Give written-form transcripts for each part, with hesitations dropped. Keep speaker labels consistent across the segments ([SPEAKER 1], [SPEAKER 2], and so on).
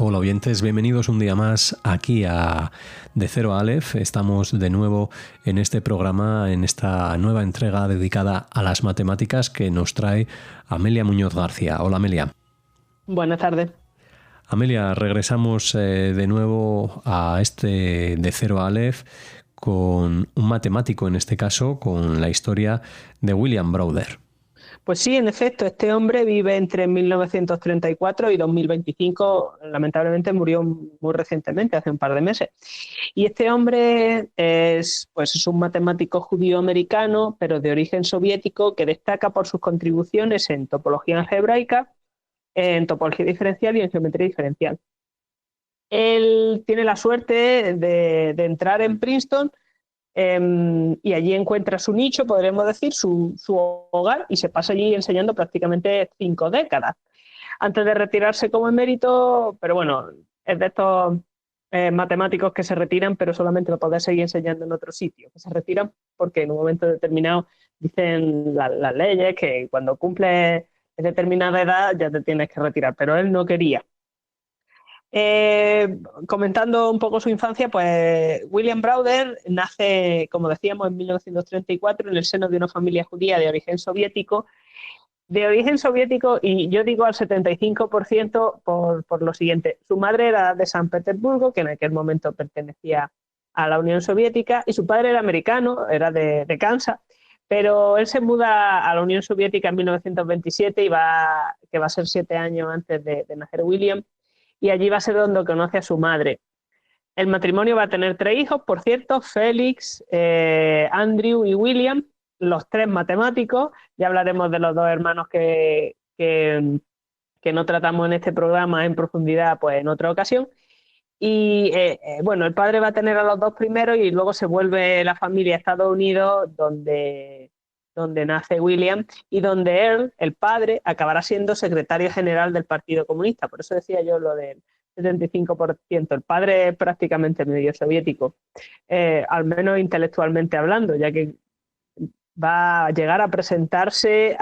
[SPEAKER 1] Hola oyentes, bienvenidos un día más aquí a De Cero a Aleph. Estamos de nuevo en este programa, en esta nueva entrega dedicada a las matemáticas que nos trae Amelia Muñoz García. Hola Amelia.
[SPEAKER 2] Buenas tardes.
[SPEAKER 1] Amelia, regresamos de nuevo a este De Cero a Aleph con un matemático, en este caso, con la historia de William Browder.
[SPEAKER 2] Pues sí, en efecto, este hombre vive entre 1934 y 2025. Lamentablemente murió muy recientemente, hace un par de meses. Y este hombre es un matemático judío-americano, pero de origen soviético, que destaca por sus contribuciones en topología algebraica, en topología diferencial y en geometría diferencial. Él tiene la suerte de entrar en Princeton y allí encuentra su nicho, podríamos decir, su hogar, y se pasa allí enseñando prácticamente 5 décadas. Antes de retirarse como emérito, pero bueno, es de estos matemáticos que se retiran, pero solamente lo podés seguir enseñando en otro sitio, que se retiran porque en un momento determinado dicen las leyes que cuando cumples determinada edad ya te tienes que retirar, pero él no quería. Comentando un poco su infancia, pues William Browder nace, como decíamos, en 1934 en el seno de una familia judía de origen soviético, y yo digo al 75% por lo siguiente. Su madre era de San Petersburgo, que en aquel momento pertenecía a la Unión Soviética, y su padre era americano, era de Kansas, pero él se muda a la Unión Soviética en 1927 que va a ser 7 años antes de nacer William, y allí va a ser donde conoce a su madre. El matrimonio va a tener 3 hijos, por cierto, Félix, Andrew y William, los 3 matemáticos. Ya hablaremos de los 2 hermanos que no tratamos en este programa en profundidad, pues en otra ocasión. Y bueno, el padre va a tener a los 2 primeros y luego se vuelve la familia a Estados Unidos, donde nace William y donde él, el padre, acabará siendo secretario general del Partido Comunista. Por eso decía yo lo del 75%. El padre es prácticamente medio soviético, al menos intelectualmente hablando, ya que va a llegar a presentarse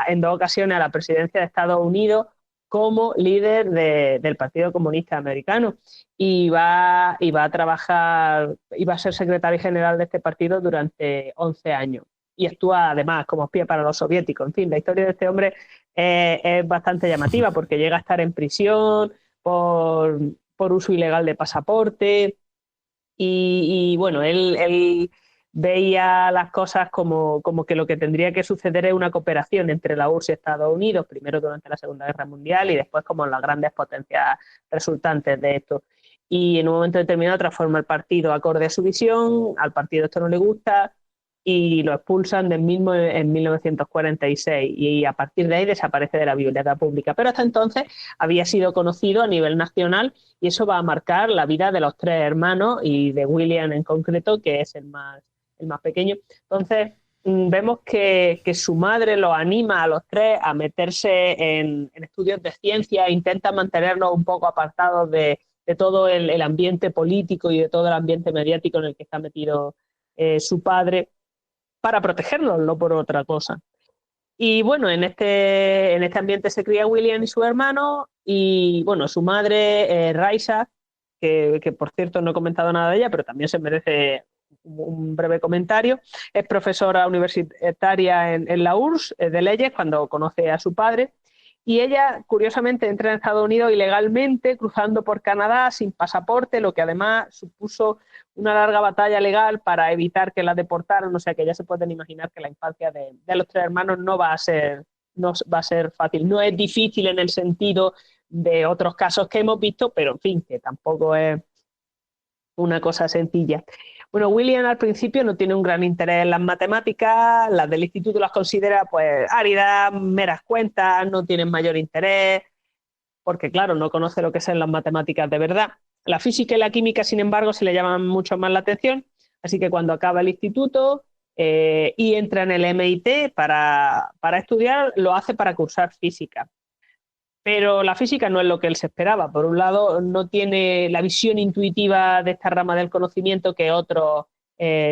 [SPEAKER 2] en 2 ocasiones a la presidencia de Estados Unidos como líder del Partido Comunista Americano, y va a trabajar, y va a ser secretario general de este partido durante 11 años. Y actúa además como espía para los soviéticos. En fin, la historia de este hombre es bastante llamativa porque llega a estar en prisión por uso ilegal de pasaporte. Y bueno, él veía las cosas como que lo que tendría que suceder es una cooperación entre la URSS y Estados Unidos, primero durante la Segunda Guerra Mundial y después como las grandes potencias resultantes de esto. Y en un momento determinado transforma el partido acorde a su visión, al partido esto no le gusta y lo expulsan del mismo en 1946, y a partir de ahí desaparece de la biblioteca pública. Pero hasta entonces había sido conocido a nivel nacional, y eso va a marcar la vida de los 3 hermanos y de William en concreto, que es el más pequeño. Entonces, vemos que su madre los anima a los 3 a meterse en estudios de ciencia, intenta mantenerlos un poco apartados de todo el ambiente político y de todo el ambiente mediático en el que está metido su padre, para protegerlos, no por otra cosa. Y bueno, en este ambiente se cría William y su hermano, y bueno, su madre, Raisa, que por cierto no he comentado nada de ella, pero también se merece un breve comentario. Es profesora universitaria en la URSS de leyes cuando conoce a su padre, y ella curiosamente entra en Estados Unidos ilegalmente, cruzando por Canadá sin pasaporte, lo que además supuso una larga batalla legal para evitar que la deportaran. O sea que ya se pueden imaginar que la infancia de los 3 hermanos no va a ser fácil. No es difícil en el sentido de otros casos que hemos visto, pero en fin, que tampoco es una cosa sencilla. Bueno, William al principio no tiene un gran interés en las matemáticas, las del instituto las considera pues áridas, meras cuentas, no tienen mayor interés, porque claro, no conoce lo que son las matemáticas de verdad. La física y la química, sin embargo, se le llaman mucho más la atención, así que cuando acaba el instituto y entra en el MIT para estudiar, lo hace para cursar física. Pero la física no es lo que él se esperaba. Por un lado, no tiene la visión intuitiva de esta rama del conocimiento que otros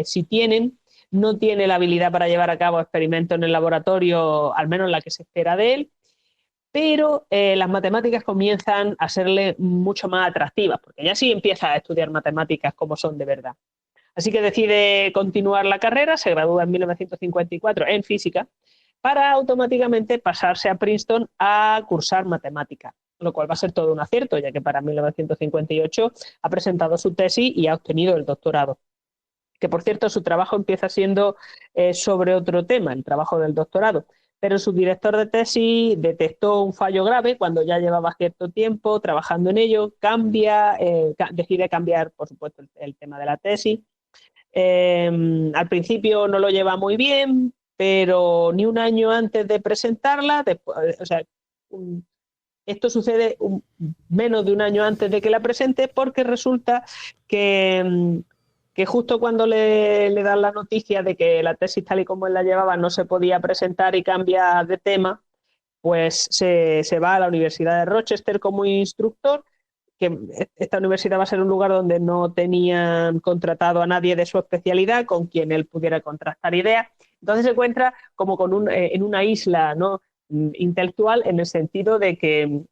[SPEAKER 2] sí tienen. No tiene la habilidad para llevar a cabo experimentos en el laboratorio, al menos la que se espera de él. pero las matemáticas comienzan a serle mucho más atractivas, porque ya sí empieza a estudiar matemáticas como son de verdad. Así que decide continuar la carrera, se gradúa en 1954 en física, para automáticamente pasarse a Princeton a cursar matemáticas, lo cual va a ser todo un acierto, ya que para 1958 ha presentado su tesis y ha obtenido el doctorado. Que por cierto, su trabajo empieza siendo sobre otro tema, el trabajo del doctorado, pero su director de tesis detectó un fallo grave cuando ya llevaba cierto tiempo trabajando en ello, decide cambiar, por supuesto, el tema de la tesis. Al principio no lo lleva muy bien, pero ni un año antes de presentarla, después, o sea, esto sucede menos de un año antes de que la presente, porque resulta que justo cuando le dan la noticia de que la tesis tal y como él la llevaba no se podía presentar y cambia de tema, pues se va a la Universidad de Rochester como instructor, que esta universidad va a ser un lugar donde no tenían contratado a nadie de su especialidad con quien él pudiera contrastar ideas. Entonces se encuentra como en una isla, ¿no?, intelectual, en el sentido de que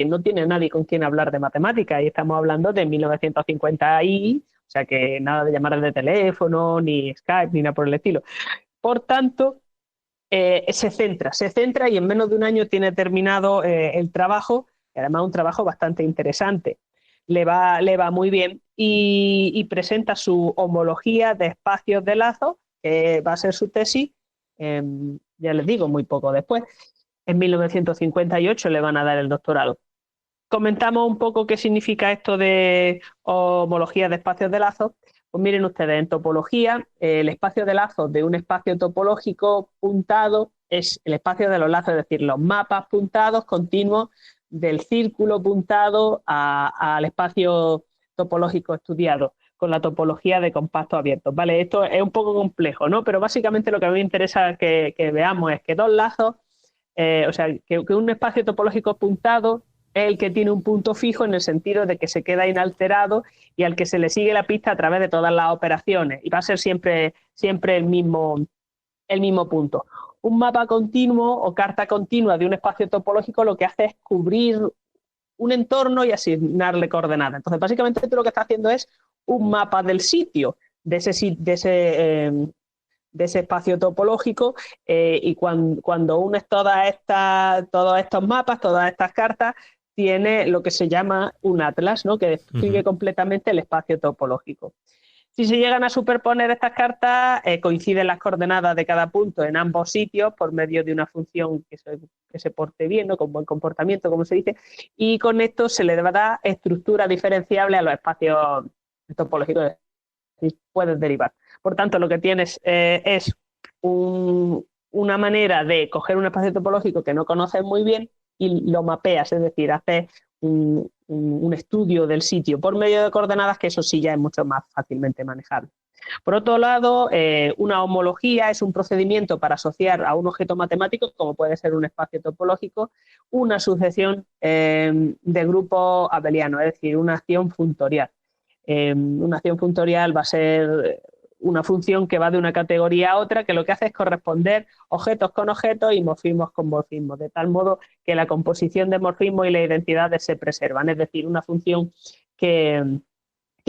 [SPEAKER 2] no tiene nadie con quien hablar de matemáticas, y estamos hablando de 1950 o sea que nada de llamadas de teléfono, ni Skype, ni nada por el estilo. Por tanto, se centra y en menos de un año tiene terminado el trabajo, y además un trabajo bastante interesante. Le va muy bien y presenta su homología de espacios de lazo, que va a ser su tesis, ya les digo, muy poco después. En 1958 le van a dar el doctorado. Comentamos un poco qué significa esto de homología de espacios de lazo. Pues miren ustedes, en topología, el espacio de lazos de un espacio topológico puntado es el espacio de los lazos, es decir, los mapas puntados continuos del círculo puntado al espacio topológico estudiado, con la topología de compactos abiertos. Vale, esto es un poco complejo, ¿no? Pero básicamente lo que a mí me interesa que veamos es que dos lazos, o sea, que un espacio topológico puntado es el que tiene un punto fijo, en el sentido de que se queda inalterado y al que se le sigue la pista a través de todas las operaciones, y va a ser siempre el mismo punto. Un mapa continuo o carta continua de un espacio topológico lo que hace es cubrir un entorno y asignarle coordenadas. Entonces, básicamente, esto lo que está haciendo es un mapa del sitio de ese espacio topológico, y cuando unes todos estos mapas, todas estas cartas, tiene lo que se llama un atlas, ¿no?, que describe completamente el espacio topológico. Si se llegan a superponer estas cartas, coinciden las coordenadas de cada punto en ambos sitios por medio de una función que se porte bien, ¿no?, con buen comportamiento, como se dice, y con esto se le da estructura diferenciable a los espacios topológicos, es decir, puedes derivar. Por tanto, lo que tienes es una manera de coger un espacio topológico que no conoces muy bien y lo mapeas, es decir, haces un estudio del sitio por medio de coordenadas, que eso sí ya es mucho más fácilmente manejable. Por otro lado, una homología es un procedimiento para asociar a un objeto matemático, como puede ser un espacio topológico, una sucesión de grupos abelianos, es decir, una acción funtorial. Una acción funtorial va a ser una función que va de una categoría a otra, que lo que hace es corresponder objetos con objetos y morfismos con morfismos, de tal modo que la composición de morfismos y las identidades se preservan. Es decir, una función que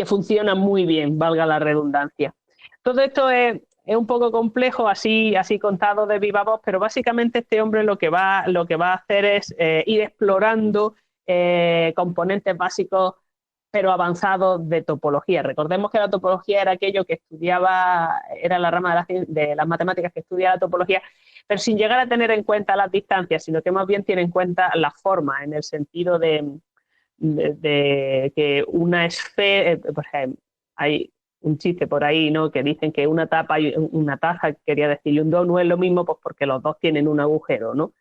[SPEAKER 2] funciona muy bien, valga la redundancia. Todo esto es un poco complejo, así contado de viva voz, pero básicamente este hombre lo que va a hacer es ir explorando componentes básicos pero avanzados de topología. Recordemos que la topología era aquello que era la rama de las matemáticas que estudia la topología, pero sin llegar a tener en cuenta las distancias, sino que más bien tiene en cuenta las formas, en el sentido de que una esfera, por ejemplo, hay un chiste por ahí, ¿no?, que dicen que una taza, quería decir, y un do no es lo mismo, pues porque los dos tienen un agujero, ¿no?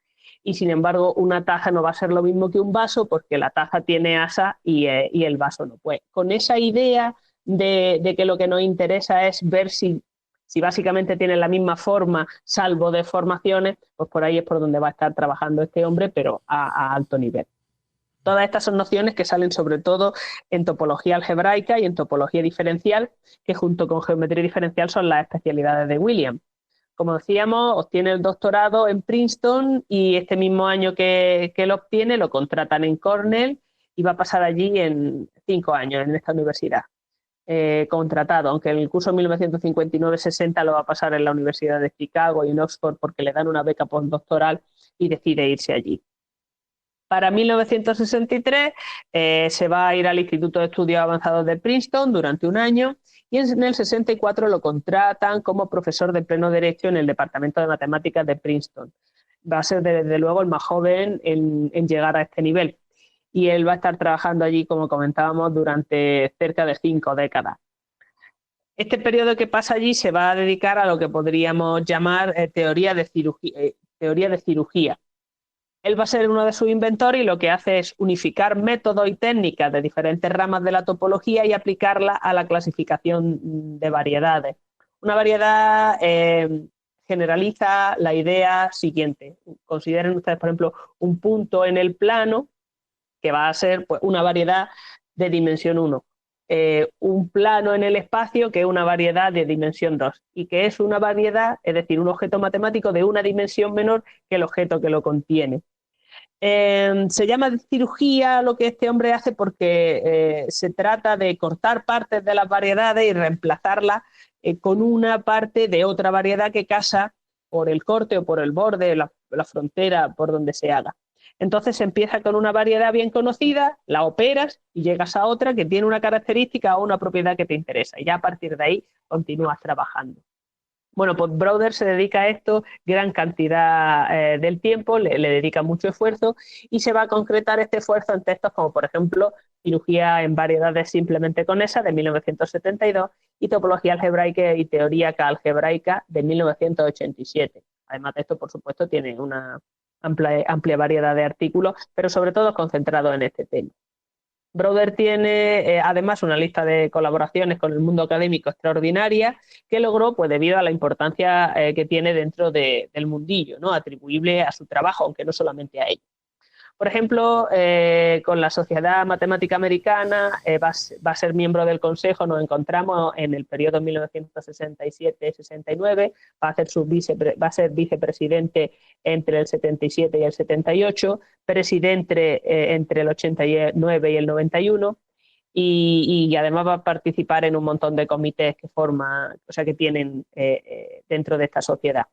[SPEAKER 2] Y sin embargo, una taza no va a ser lo mismo que un vaso, porque la taza tiene asa y el vaso no. Pues con esa idea de que lo que nos interesa es ver si básicamente tienen la misma forma, salvo deformaciones, pues por ahí es por donde va a estar trabajando este hombre, pero a alto nivel. Todas estas son nociones que salen sobre todo en topología algebraica y en topología diferencial, que junto con geometría diferencial son las especialidades de William. Como decíamos, obtiene el doctorado en Princeton y este mismo año que lo obtiene lo contratan en Cornell y va a pasar allí en 5 años en esta universidad. Contratado, aunque en el curso 1959-60 lo va a pasar en la Universidad de Chicago y en Oxford porque le dan una beca postdoctoral y decide irse allí. Para 1963 se va a ir al Instituto de Estudios Avanzados de Princeton durante un año y en el 64 lo contratan como profesor de pleno derecho en el Departamento de Matemáticas de Princeton. Va a ser desde luego el más joven en llegar a este nivel y él va a estar trabajando allí, como comentábamos, durante cerca de 5 décadas. Este periodo que pasa allí se va a dedicar a lo que podríamos llamar teoría de cirugía. Él va a ser uno de sus inventores y lo que hace es unificar métodos y técnicas de diferentes ramas de la topología y aplicarla a la clasificación de variedades. Una variedad generaliza la idea siguiente. Consideren ustedes, por ejemplo, un punto en el plano que va a ser pues, una variedad de dimensión 1. Un plano en el espacio que es una variedad de dimensión 2 y que es una variedad, es decir, un objeto matemático de una dimensión menor que el objeto que lo contiene. Se llama cirugía lo que este hombre hace porque se trata de cortar partes de las variedades y reemplazarlas con una parte de otra variedad que casa por el corte o por el borde, la frontera, por donde se haga. Entonces se empieza con una variedad bien conocida, la operas y llegas a otra que tiene una característica o una propiedad que te interesa y ya a partir de ahí continúas trabajando. Bueno, pues Browder se dedica a esto gran cantidad del tiempo, le dedica mucho esfuerzo y se va a concretar este esfuerzo en textos como, por ejemplo, Cirugía en variedades simplemente conexas de 1972 y Topología algebraica y teoría algebraica de 1987. Además de esto, por supuesto, tiene una amplia variedad de artículos, pero sobre todo concentrado en este tema. Browder tiene además una lista de colaboraciones con el mundo académico extraordinaria que logró pues, debido a la importancia que tiene dentro del mundillo, ¿no? Atribuible a su trabajo, aunque no solamente a él. Por ejemplo, con la Sociedad Matemática Americana va a ser miembro del Consejo, nos encontramos en el periodo 1967-69, va a ser vicepresidente entre el 77 y el 78, presidente entre el 89 y el 91, y además va a participar en un montón de comités que tienen dentro de esta sociedad.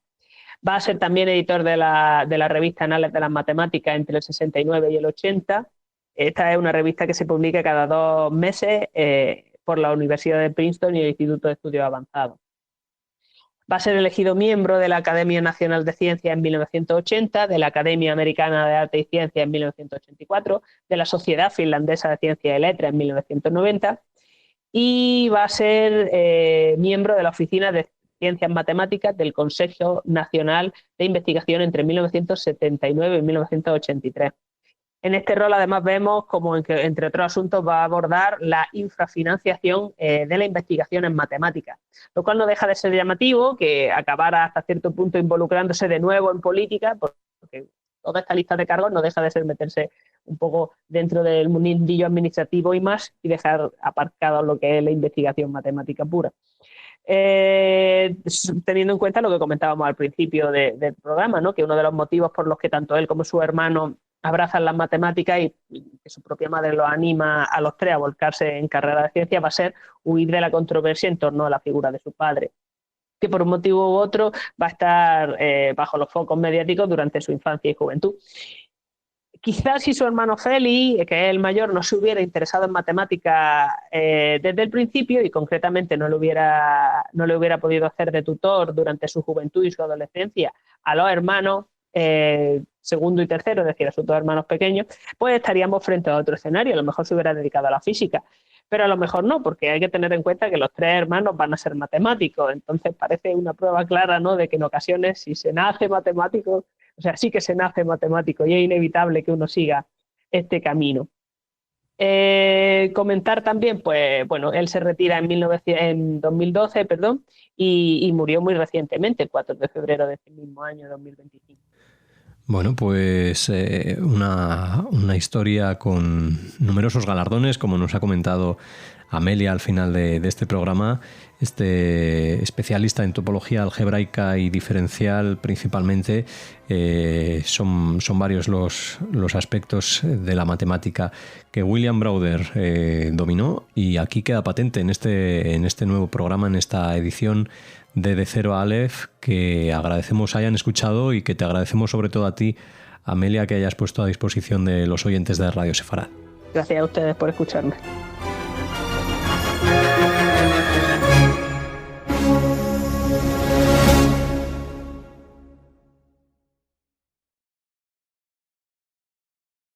[SPEAKER 2] Va a ser también editor de la revista Anales de las Matemáticas entre el 69 y el 80. Esta es una revista que se publica cada 2 meses por la Universidad de Princeton y el Instituto de Estudios Avanzados. Va a ser elegido miembro de la Academia Nacional de Ciencias en 1980, de la Academia Americana de Arte y Ciencia en 1984, de la Sociedad Finlandesa de Ciencia y Letras en 1990 y va a ser miembro de la Oficina de Ciencias Matemáticas del Consejo Nacional de Investigación entre 1979 y 1983. En este rol además vemos como entre otros asuntos va a abordar la infrafinanciación de la investigación en matemáticas, lo cual no deja de ser llamativo que acabara hasta cierto punto involucrándose de nuevo en política, porque toda esta lista de cargos no deja de ser meterse un poco dentro del mundillo administrativo y más y dejar aparcado lo que es la investigación matemática pura. Teniendo en cuenta lo que comentábamos al principio del programa, ¿no? Que uno de los motivos por los que tanto él como su hermano abrazan las matemáticas y que su propia madre los anima a los tres a volcarse en carrera de ciencia va a ser huir de la controversia en torno a la figura de su padre, que por un motivo u otro va a estar bajo los focos mediáticos durante su infancia y juventud. Quizás si su hermano Félix, que es el mayor, no se hubiera interesado en matemáticas desde el principio y concretamente no le hubiera podido hacer de tutor durante su juventud y su adolescencia a los hermanos segundo y tercero, es decir, a sus 2 hermanos pequeños, pues estaríamos frente a otro escenario. A lo mejor se hubiera dedicado a la física, pero a lo mejor no, porque hay que tener en cuenta que los 3 hermanos van a ser matemáticos. Entonces parece una prueba clara, ¿no?, de que en ocasiones si se nace matemático, o sea, sí que se nace matemático y es inevitable que uno siga este camino. Comentar también, pues bueno, él se retira en 2012, y murió muy recientemente, el 4 de febrero de este mismo año, 2025.
[SPEAKER 1] Bueno, pues una historia con numerosos galardones, como nos ha comentado Amelia al final de este programa, este especialista en topología algebraica y diferencial principalmente. Son varios los aspectos de la matemática que William Browder dominó, y aquí queda patente en este nuevo programa, en esta edición de Cero a Aleph, que agradecemos hayan escuchado y que te agradecemos sobre todo a ti, Amelia, que hayas puesto a disposición de los oyentes de Radio Sefarad.
[SPEAKER 2] Gracias a ustedes por escucharme.